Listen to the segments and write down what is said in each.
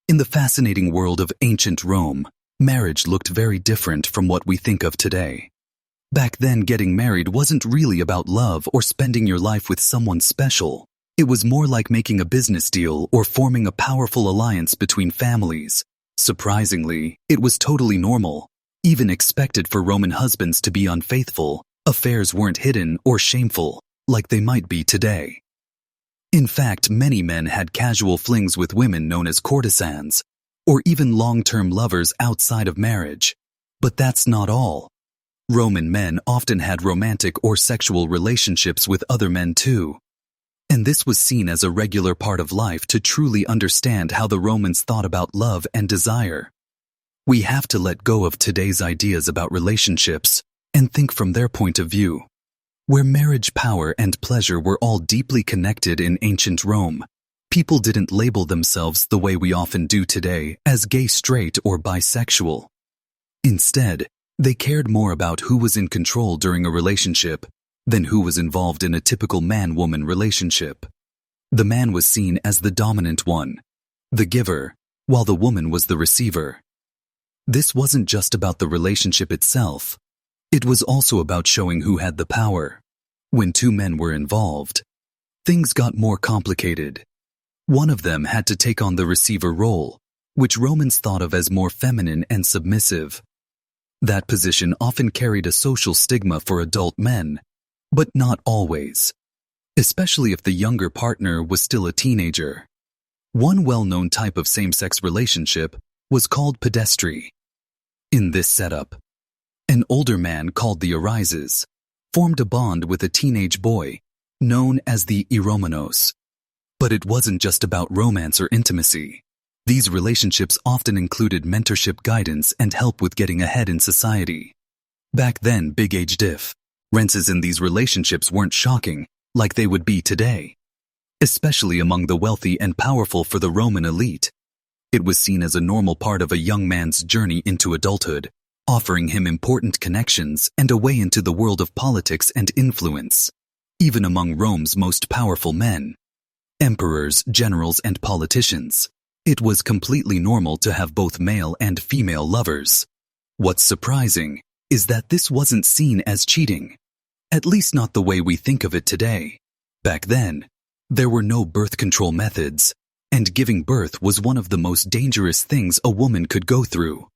In the fascinating world of ancient Rome, marriage looked very different from what we think of today. Back then, getting married wasn't really about love or spending your life with someone special. It was more like making a business deal or forming a powerful alliance between families. Surprisingly, it was totally normal, even expected for Roman husbands to be unfaithful. Affairs weren't hidden or shameful, like they might be today. In fact, many men had casual flings with women known as courtesans, or even long-term lovers outside of marriage. But that's not all. Roman men often had romantic or sexual relationships with other men too. And this was seen as a regular part of life to truly understand how the Romans thought about love and desire. We have to let go of today's ideas about relationships and think from their point of view. Where marriage, power, and pleasure were all deeply connected in ancient Rome, people didn't label themselves the way we often do today as gay, straight, or bisexual. Instead, they cared more about who was in control during a relationship than who was involved in a typical man-woman relationship. The man was seen as the dominant one, the giver, while the woman was the receiver. This wasn't just about the relationship itself. It was also about showing who had the power. When two men were involved, things got more complicated. One of them had to take on the receiver role, which Romans thought of as more feminine and submissive. That position often carried a social stigma for adult men, but not always, especially if the younger partner was still a teenager. One well-known type of same-sex relationship was called pedestry. In this setup, an older man called the Arises formed a bond with a teenage boy known as the Eromenos. But it wasn't just about romance or intimacy. These relationships often included mentorship, guidance, and help with getting ahead in society. Back then, big age differences in these relationships weren't shocking like they would be today, especially among the wealthy and powerful. For the Roman elite, it was seen as a normal part of a young man's journey into adulthood, offering him important connections and a way into the world of politics and influence. Even among Rome's most powerful men, emperors, generals, and politicians, it was completely normal to have both male and female lovers. What's surprising is that this wasn't seen as cheating, at least not the way we think of it today. Back then, there were no birth control methods, and giving birth was one of the most dangerous things a woman could go through.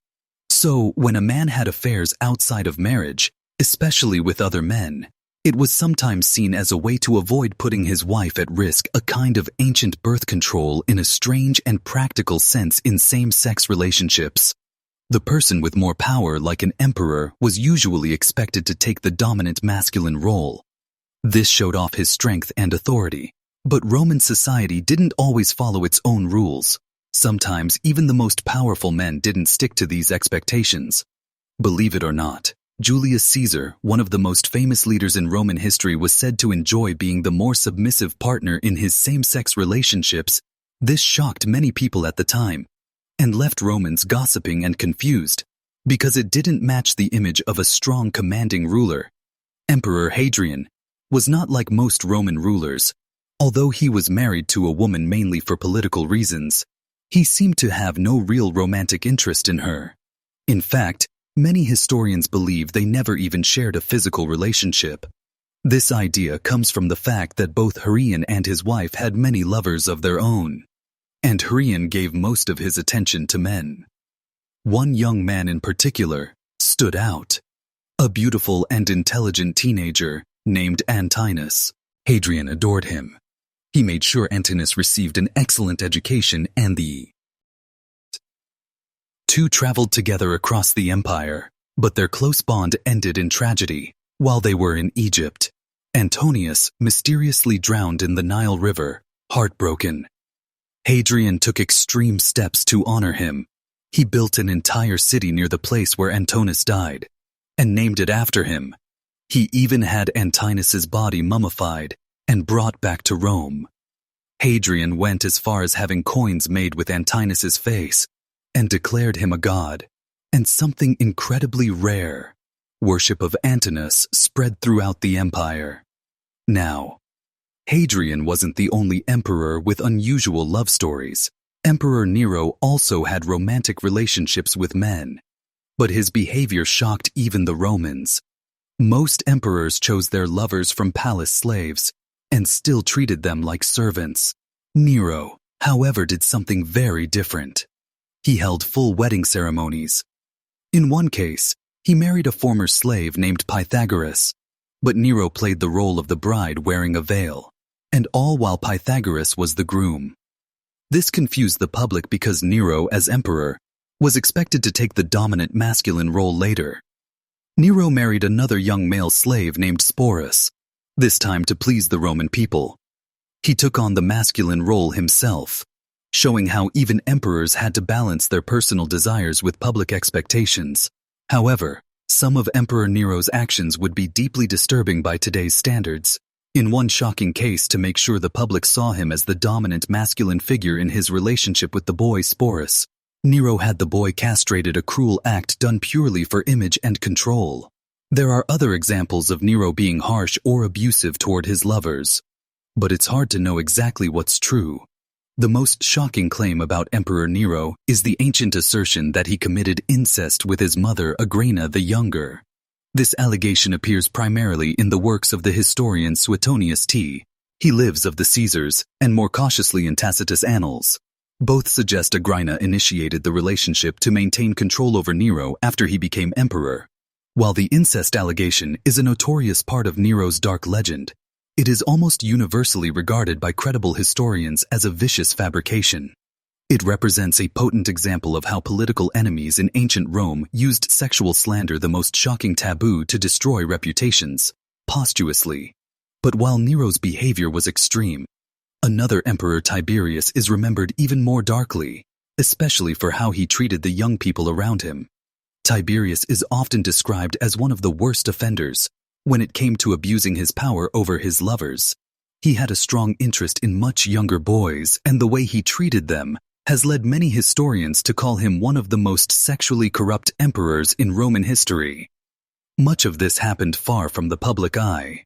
So, when a man had affairs outside of marriage, especially with other men, it was sometimes seen as a way to avoid putting his wife at risk, a kind of ancient birth control in a strange and practical sense in same-sex relationships. The person with more power, like an emperor, was usually expected to take the dominant masculine role. This showed off his strength and authority. But Roman society didn't always follow its own rules. Sometimes even the most powerful men didn't stick to these expectations. Believe it or not, Julius Caesar, one of the most famous leaders in Roman history, was said to enjoy being the more submissive partner in his same-sex relationships. This shocked many people at the time, and left Romans gossiping and confused, because it didn't match the image of a strong, commanding ruler. Emperor Hadrian was not like most Roman rulers. Although he was married to a woman mainly for political reasons, he seemed to have no real romantic interest in her. In fact, many historians believe they never even shared a physical relationship. This idea comes from the fact that both Hadrian and his wife had many lovers of their own, and Hadrian gave most of his attention to men. One young man in particular stood out, a beautiful and intelligent teenager named Antinous. Hadrian adored him. He made sure Antinous received an excellent education, and the two traveled together across the empire, but their close bond ended in tragedy. While they were in Egypt, Antonius mysteriously drowned in the Nile River, heartbroken. Hadrian took extreme steps to honor him. He built an entire city near the place where Antinous died, and named it after him. He even had Antinous' body mummified and brought back to Rome. Hadrian went as far as having coins made with Antinous' face, and declared him a god. And something incredibly rare, worship of Antinous, spread throughout the empire. Now, Hadrian wasn't the only emperor with unusual love stories. Emperor Nero also had romantic relationships with men, but his behavior shocked even the Romans. Most emperors chose their lovers from palace slaves and still treated them like servants. Nero, however, did something very different. He held full wedding ceremonies. In one case, he married a former slave named Pythagoras, but Nero played the role of the bride wearing a veil, and all while Pythagoras was the groom. This confused the public because Nero, as emperor, was expected to take the dominant masculine role later. Nero married another young male slave named Sporus, this time to please the Roman people. He took on the masculine role himself, showing how even emperors had to balance their personal desires with public expectations. However, some of Emperor Nero's actions would be deeply disturbing by today's standards. In one shocking case, to make sure the public saw him as the dominant masculine figure in his relationship with the boy Sporus, Nero had the boy castrated, a cruel act done purely for image and control. There are other examples of Nero being harsh or abusive toward his lovers, but it's hard to know exactly what's true. The most shocking claim about Emperor Nero is the ancient assertion that he committed incest with his mother Agrippa the Younger. This allegation appears primarily in the works of the historian Suetonius T. He Lives of the Caesars, and more cautiously in Tacitus' Annals. Both suggest Agrippa initiated the relationship to maintain control over Nero after he became emperor. While the incest allegation is a notorious part of Nero's dark legend, it is almost universally regarded by credible historians as a vicious fabrication. It represents a potent example of how political enemies in ancient Rome used sexual slander, the most shocking taboo, to destroy reputations, posthumously. But while Nero's behavior was extreme, another emperor, Tiberius, is remembered even more darkly, especially for how he treated the young people around him. Tiberius is often described as one of the worst offenders when it came to abusing his power over his lovers. He had a strong interest in much younger boys, and the way he treated them has led many historians to call him one of the most sexually corrupt emperors in Roman history. Much of this happened far from the public eye.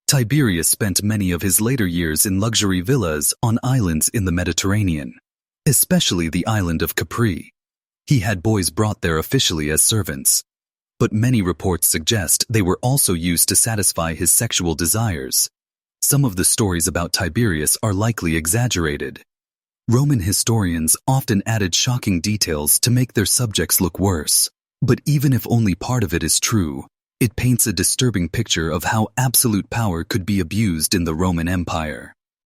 Tiberius spent many of his later years in luxury villas on islands in the Mediterranean, especially the island of Capri. He had boys brought there officially as servants, but many reports suggest they were also used to satisfy his sexual desires. Some of the stories about Tiberius are likely exaggerated. Roman historians often added shocking details to make their subjects look worse, but even if only part of it is true, it paints a disturbing picture of how absolute power could be abused in the Roman Empire.